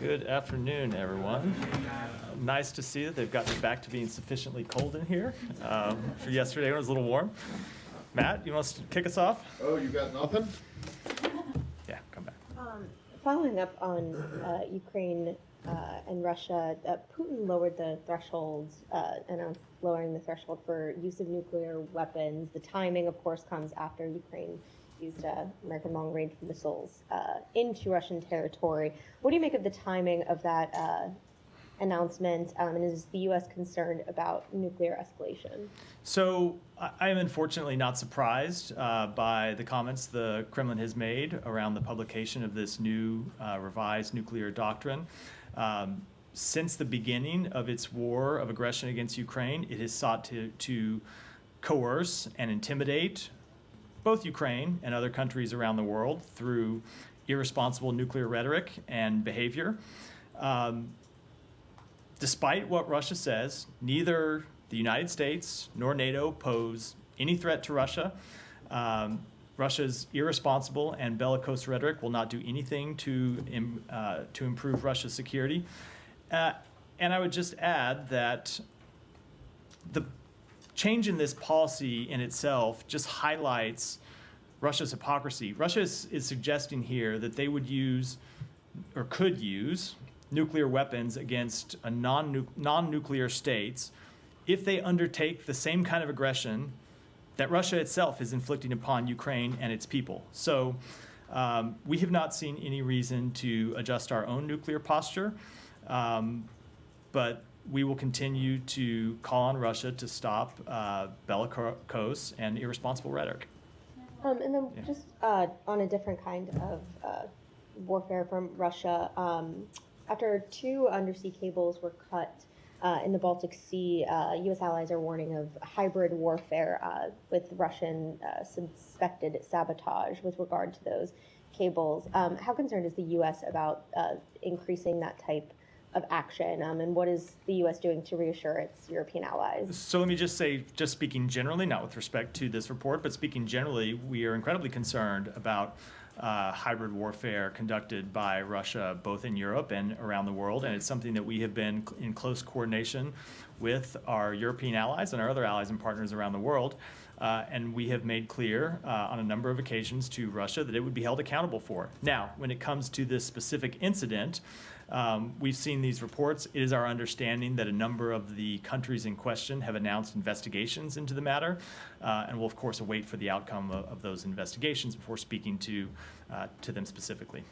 Good afternoon, everyone. Nice to see that they've gotten back to being sufficiently cold in here. For yesterday, it was a little warm. Matt, you want to kick us off? Oh, you got nothing? Yeah, come back. Following up on Ukraine and Russia, Putin lowered the thresholds, announced lowering the threshold for use of nuclear weapons. The timing, of course, comes after Ukraine used American long-range missiles into Russian territory. What do you make of the timing of that announcement, and is the U.S. concerned about nuclear escalation? So I am unfortunately not surprised by the comments the Kremlin has made around the publication of this new revised nuclear doctrine. Since the beginning of its war of aggression against Ukraine, it has sought to coerce and intimidate both Ukraine and other countries around the world through irresponsible nuclear rhetoric and behavior. Despite what Russia says, neither the United States nor NATO pose any threat to Russia. Russia's irresponsible and bellicose rhetoric will not do anything to improve Russia's security. And I would just add that the change in this policy in itself just highlights Russia's hypocrisy. Russia is suggesting here that they would use or could use nuclear weapons against a non-nuclear states if they undertake the same kind of aggression that Russia itself is inflicting upon Ukraine and its people. So we have not seen any reason to adjust our own nuclear posture, but we will continue to call on Russia to stop bellicose and irresponsible rhetoric. And then just on a different kind of warfare from Russia, after 2 undersea cables were cut in the Baltic Sea, U.S. allies are warning of hybrid warfare with Russian suspected sabotage with regard to those cables. How concerned is the U.S. about increasing that type of action, and what is the U.S. doing to reassure its European allies? So let me just say, just speaking generally, not with respect to this report, but speaking generally, we are incredibly concerned about hybrid warfare conducted by Russia, both in Europe and around the world, and it's something that we have been in close coordination with our European allies and our other allies and partners around the world, and we have made clear on a number of occasions to Russia that it would be held accountable for. Now, when it comes to this specific incident, we've seen these reports. It is our understanding that a number of the countries in question have announced investigations into the matter, and we'll, of course, await for the outcome of those investigations before speaking to them specifically.